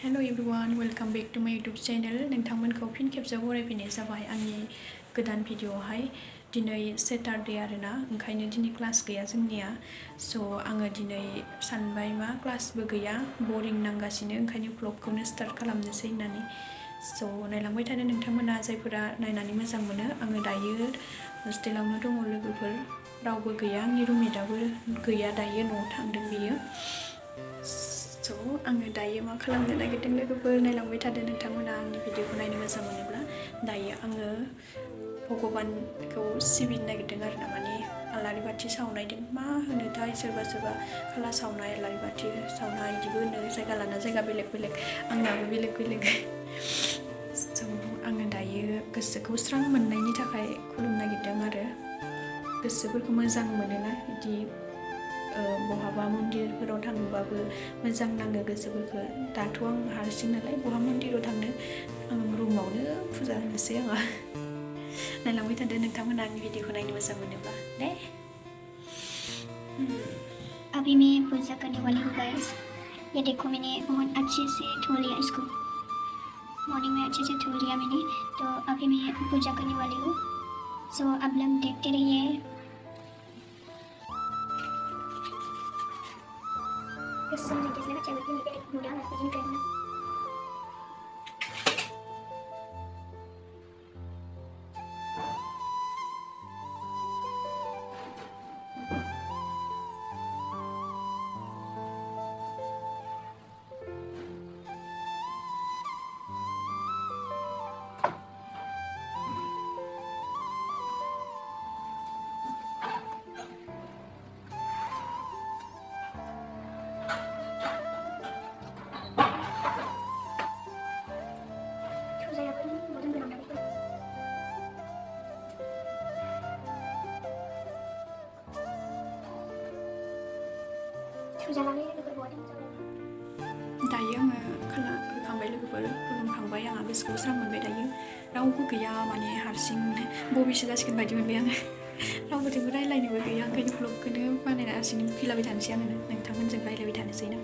Hello everyone, welcome back to my YouTube channel. नोंथांमोनखौ फिन खेबसेबाव बरायफिननाय जाबाय आंनि गोदान भिडिअआवहाय दिनै सेटारडे आरोना ओंखायनो दिनै क्लास गैया जोंनिया स' आङो दिनै सानबाय मा क्लासबो गैया बरिं नांगासिनो ओंखायनो ब्लगखौनो स्टार्ट खालामनोसै होननानै स' नायलांबाय थानो नोंथांमोना जायफोरा नायनानै मोजां मोनो आङो दायो हस्टेलावनो दङ लोगोफोर रावबो गैया आंनि रुममेटआबो गैया दायो न'आव थांदों बियो आङो दायो मा खालामनो नागिरदों लोगोफोर नायलांबाय थादो नोंथांमोना आंनि भिडिअखौ नायनो मोजां मोनोब्ला दायो आङो भगबानखौ सिबिनो नागिरदों आरोना माने आलारि बाथि सावनायदों मा होनोथाय सोरबा सोरबा खाला सावनाय आलारि बाथि सावनाय बिदिबो होनो जायगा लाना जायगा बेलेग बेलेग आंनाबो बेलेग बेलेग आङो दायो गोसोखौ स्रां मोननायनि थाखाय खुलुमनो नागिरदों आरो गोसोफोरखौ मोजां मोनोना बिदि बहाबा मन्दिरफोराव थांबाबो मोजां नाङो गोसोफोरखौ दाथ' आं हारसिं नालाय बहा मन्दिराव थांनो आं रुमावनो फुजा होनोसै आङो नायलांबाय थादो नोंथांमोना आंनि भिडिअखौ नायनो मोजां मोनोब्ला दे अभी मैं पूजा करने वाली हूँ गाइस ये देखो मैंने बहुत अच्छे से धो लिया इसको मॉर्निंग में अच्छे से धो लिया मैंने तो अभी मैं पूजा करने वाली हूँ सो आप लोग देखते रहिए दायो आङो होखांबाय लोगोफोर खुलुमखांबाय आंहा गोसोखौ स्रां मोनबाय दायो रावबो गैया माने हारसिं बबेसो जासिगोन बायदि मोनबाय आङो रावबोजोंबो रायलायनोबो गैया ओंखायनो ब्लगखौनो बानायना हारसिं फैलाबाय थानोसै आङो नोंथांमोनजों रायलायबाय थानोसै ना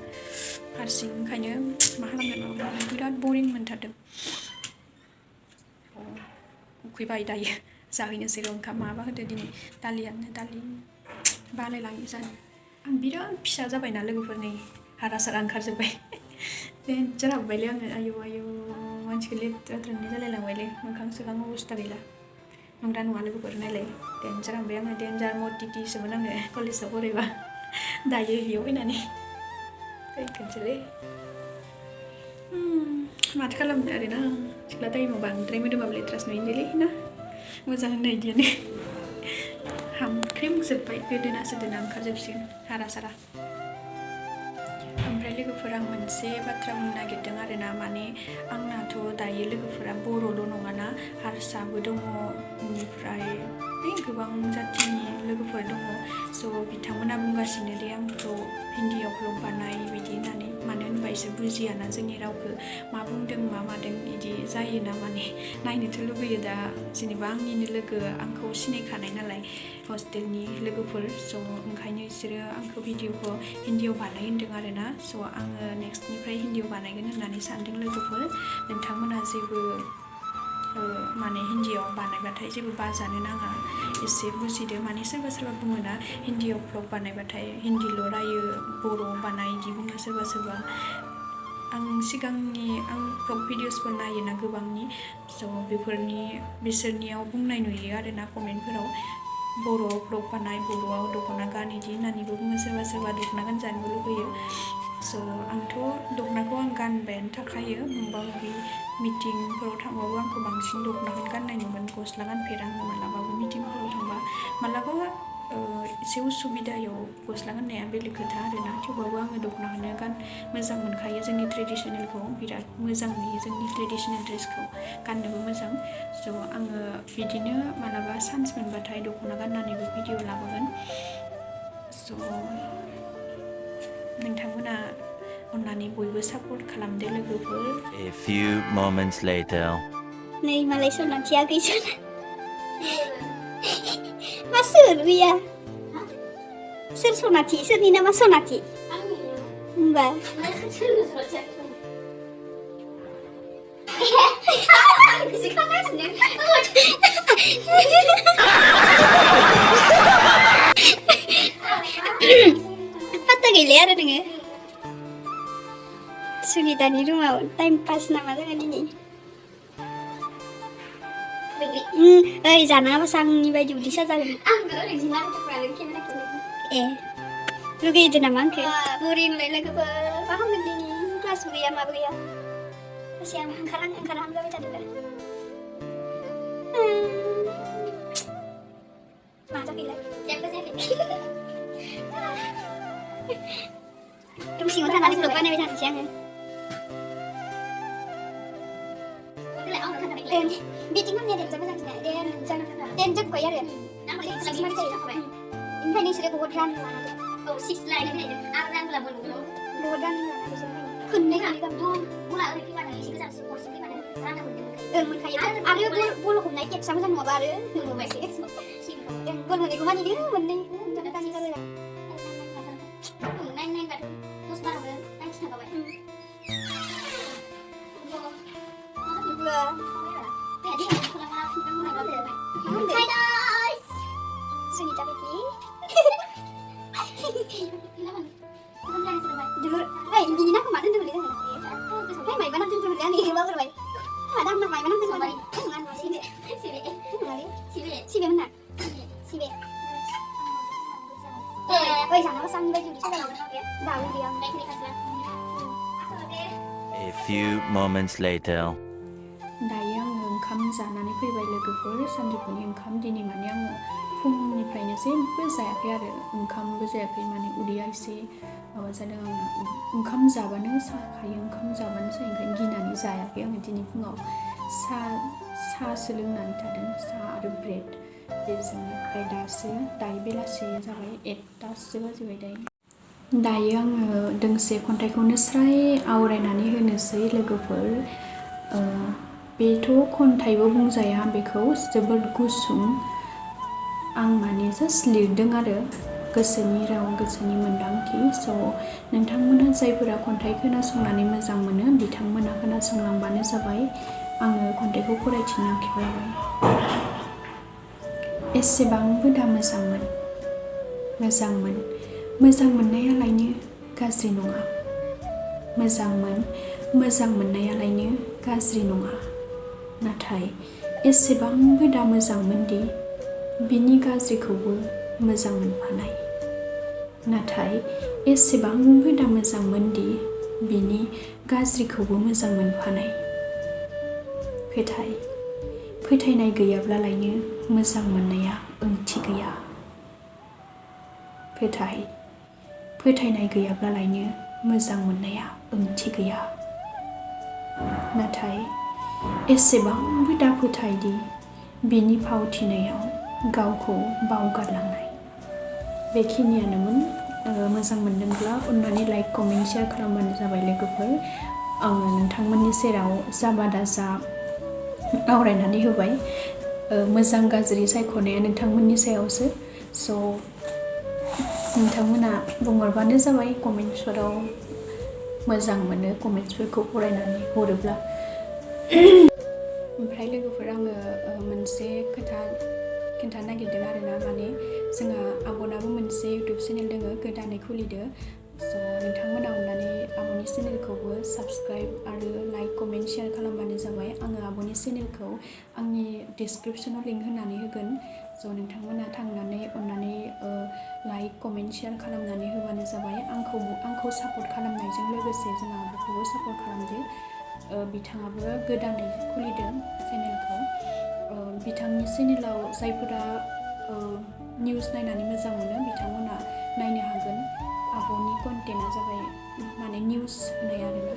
हारसिं ओंखायनो मा खालामगोन बिराद बरिं मोनथारदों उखैबाय दायो जाहैनोसै र' ओंखाम माबा होदो दिनै दालियानो दालि बालायलाङो जानो आं बिराद फिसा जाबायना लोगोफोरनि हारा सारा ओंखारजोब्बाय देन्जार हाबबायलै आङो आयौ मानसिखौ लेथ्रा नुनाय जालायलांबायलै मोखां सोखां अबस्था गैला नंगौना नङा लोगोफोर नायलाय देन्जार हाबबाय आङो देन्जार मटिटिसोमोन आङो कलेजाव फरायबा दायो बेयाव फैनानै फैगोनसोलै माथो खालामनो आरोना सिख्ला टाइमाव बांद्राय मोदोमाबो लेथ्रासो नुयोलै ना मोजां होननाय इदियानो हामख्रेमजोब्बाय गोदोना सोदोना ओंखारजोबसिगोन हारा सारा ओमफ्राय लोगोफोर आं मोनसे बाथ्रा बुंनो नागिरदों आरोना माने आंनाथ' दायो लोगोफोरा बर'ल' नङाना हारसाबो दङ बेनिफ्राय गोबां जाथिनि लोगोफोर दङ स' बिथांमोना बुंगासिनो दे आंखौ हिन्दीयाव भ्लग बानाय बिदि होननानै मानो होनबा इसोर बुजियाना जोंनि रावखौ मा बुंदों मा मादों बिदि जायोना माने नायनोथ' लुबैयो दा जेनेबा आंनिनो लोगो आंखौ सिनायखानाय नालाय हस्टेलनि लोगोफोर स' ओंखायनो बिसोरो आंखौ भिडिअखौ हिन्दीयाव बानाय होन्दों आरोना स' आङो नेक्स्टनिफ्राय हिन्दीयाव बानायगोन होननानै सानदों लोगोफोर नोंथांमोना जेबो माने हिन्दीयाव बानायबाथाय जेबो बाजानो नाङा एसे बुजिदो माने सोरबा सोरबा बुङोना हिन्दीयाव भ्लग बानायबाथाय हिन्दील' रायो बर' बानाय बिदि बुङो सोरबा सोरबा आं सिगांनि आं भ्लग भिडिअसफोर नायोना गोबांनि स' बिसोरनियाव बुंनाय नुयो आरोना कमेन्टफोराव बर'आव भ्लग बानाय बर'आव दख'ना गान इदि होननानैबो बुङो सोरबा सोरबा दख'ना गानजानोबो लुबैयो स' आंथ' दख'नाखौ आं गानबायानो थाखायो माबा माबि मिटिंफोराव थांबाबो आंखौ बांसिन दख'नाखौनो गाननाय नुगोन गस्ला गानफेरा आङो मालाबाबो मिटिंफोराव थांबा मालाबा एसे उसुबिदायाव गस्ला गाननाया बेलेग खोथा आरोना थेवबाबो आङो दख'नाखौनो मोजां मोनखायो जोंनि ट्रेडिसनेलखौ बिराद मोजां नुयो जोंनि ट्रेडिसनेल ड्रेसखौ गाननोबो मोजां स' आङो बिदिनो मालाबा चान्स मोनबाथाय दख'ना गाननानैबो भिडिअ लाबोगोन स' नोंथांमोना अन्नानै बयबो सापर्ट खालामदो लोगोफोर A few moments later नै मालाय सनाथिया गैसोना मा सोर गैया सोर सनाथि सोरनि नामा सनाथि होमबा Patah gila ada nggak? Sunita di rumah, time pass nama dengan ini. Jangan pasang baju di sana. Lu kayak itu nama ke? Boring lagi paham begini. Kelas beria mah beria. Siang angkaran gak bisa dulu. Masa gila. Siapa sih? Trong siêu thằng này được này thằng siang. Đi chính nó đẹp rồi bây giờ đen rất quậy rồi. Nó đi six months rồi các bạn. Ini kan sudah bodohan lah. Oh, 6 line ini. Arang lah belum. Bodohan lah di sini. Kun nih kali kamu mulai dari mana sih ke sana sport sih mana? Karena mun kayak ada bulu kun naik sama baru. Kun hari kemarin dia mun nih jadi tadi kalau lah. Neng kan terus baru neng sana kau. Hi guys. Sunita Betty. Dulu, ini nak kemana dulu dia? Mày bán năm trăm rưỡi đi bao rồi? Mà đâm mày bán 5 trăm rưỡi. Không ăn xí bẹ. Xí bẹ mana? Xí bẹ. Ơi sao nó sang bây giờ chắc là đào đi đi. A few moments later. दायो आङो ओंखाम जानानै फैबाय लोगोफोर सानजौफुनि ओंखाम दिनै माने आङो फुंनिफ्रायनो जेबो जायाखै आरो ओंखामबो जायाखै माने उदैया एसे माबा जादों आंना ओंखाम जाबानो साखायो ओंखाम जाबानो ओंखायनो गिनानै जायाखै आङो दिनै फुङाव सासो लोंनानै थादों सा आरो ब्रेड बेजों ओमफ्राय दायो बेलासि जाबाय 8टासो बाजिबाय दायो आङो दोंसे खन्थाइखौनो स्राय आवरायनानै होनोसै लोगोफोर बेथ' खन्थाइबो बुंजाया बेखौ जोबोद गुसुं आं माने जास्ट लिरदों आरो गोसोनि राव गोसोनि मोन्दांथि स' नोंथांमोनहा जायफोरा खन्थाइ खोनासंनानै मोजां मोनो बिथांमोनहा खोनासंलांबानो जाबाय आङो खन्थाइखौ फरायथिनो आखायाव लाबाय एसेबांबो दा मोजां मोननायालायनो गाज्रि नङा मोजां मोननायालायनो गाज्रि नङा नाथाय एसेबांबो दा मोजांमोनदि बिनि गाज्रिखौबो मोजां मोनफानाय नाथाय एसेबांबो दा मोजांमोनदि बिनि गाज्रिखौबो मोजां मोनफानाय फोथायनाय गैयाब्लालायनो मोजां मोननाया ओंथि गैया फोथायनाय गैयाब्लालायनो मोजां मोननाया ओंथि गैया नाथाय एसेबांबो दा फोथायदि बिनि फावथिनायाव गावखौ बावगारलांनाय बेखिनियानोमोन मोजां मोनदोंब्ला अन्नानै लाइक कमेन्ट शेयार खालामबानो जाबाय लोगोफोर आङो नोंथांमोननि सेराव जाबादाजा आवरायनानै होबाय मोजां गाज्रि सायख'नाया नोंथांमोननि सायावसो स' नोंथांमोना बुंहरबानो जाबाय कमेन्ट्सफोराव मोजां मोनो कमेन्ट्सफोरखौ फरायनानै हरोब्ला ओमफ्राय लोगोफोर आङो मोनसे खोथा खिन्थानो नागिरदों आरोना माने जोंहा आब'नाबो मोनसे इउटुब चेनेल दङ गोदानै खुलिदो स' नोंथांमोना अननानै आब'नि चेनेलखौबो साबस्क्राइब आरो लाइक कमेन्ट शेयार खालामबानो जाबाय आङो आब'नि चेनेलखौ आंनि डिसक्रिपसनाव लिंक होनानै होगोन स' नोंथांमोना थांनानै अननानै लाइक कमेन्ट शेयार खालामनानै होबानो जाबाय आंखौ सापर्ट खालामनायजों लोगोसे जोंहा आब'खौबो सापर्ट खालामदो बिथाङाबो गोदानै खुलिदों चेनेलखौ बिथांनि चेनेलाव जायफोरा निउस नायनानै मोजां मोनो बिथांमोना नायनो हागोन आब'नि कन्टेन्टआ जाबाय माने निउस होनाय आरोना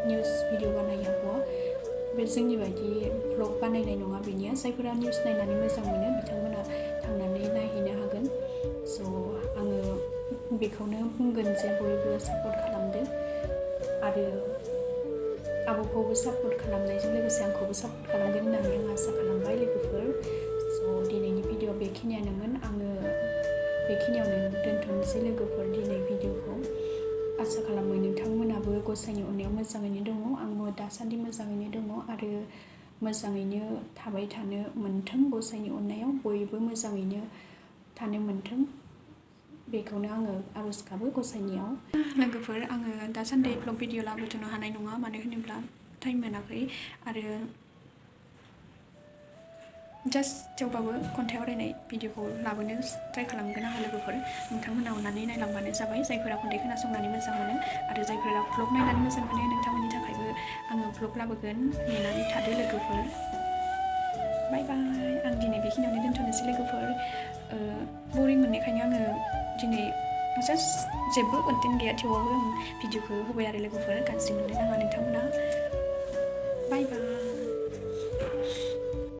निउस भिडिअ बानायो आब'आ बे जोंनि बायदि भ्लग बानायनाय नङा बेनिया जायफोरा निउस नायनानै मोजां मोनो बिथांमोना थांनानै नायहैनो हागोन स' आङो बेखौनो बुंगोन जे बयबो सापर्ट खालामदो आरो आब'खौबो सापर्ट खालामनायजों लोगोसे आंखौबो सापर्ट खालामगोन होननानै आं आसा खालामबाय लोगोफोर स' दिनैनि भिडिअ बेखिनियानोमोन आङो बेखिनियावनो दोनथ'नोसै लोगोफोर दिनै भिडिअखौ आसा खालामो नोंथांमोनाबो गसाइनि अननायाव मोजाङैनो दङ आंबो दासान्दि मोजाङैनो दङ आरो मोजाङैनो थाबाय थानो मोन्थों, गसाइनि अननायाव बयबो मोजाङैनो थानो मोन्थों, बेखौनो आङो आर'ज गाबो गसाइनियाव। लोगोफोर, आङो दासान्दि ब्लग भिडिअ लाबोथ'नो हानाय नङा, मानो होनोब्ला टाइम मोनाखै आरो जास्ट थेवबाबो खन्थाइ आवरायनाय भिडिअखौ लाबोनो ट्राइ खालामगोन आङो। लोगोफोर, नोंथांमोना अननानै नायलांबानो जाबाय, जायफोरा खन्थाइ खोनासंनानै मोजां मोनो आरो जायफोरा ब्लग नायनानै मोजां मोनो, नोंथांमोननि थाखायबो आङो ब्लग लाबोगोन, नेनानै थादो लोगोफोर। बाय बाय, आं दिनै बेखिनियावनो दोनथ'नोसै लोगोफोर। बरिं मोननायखायनो आङो दिनै जास्ट जेबो कन्टेन्ट गैया, थेवबाबो आं भिडिअखौ होबाय आरो लोगोफोर, गाज्रि मोननो नाङा नोंथांमोना। बाय बाय।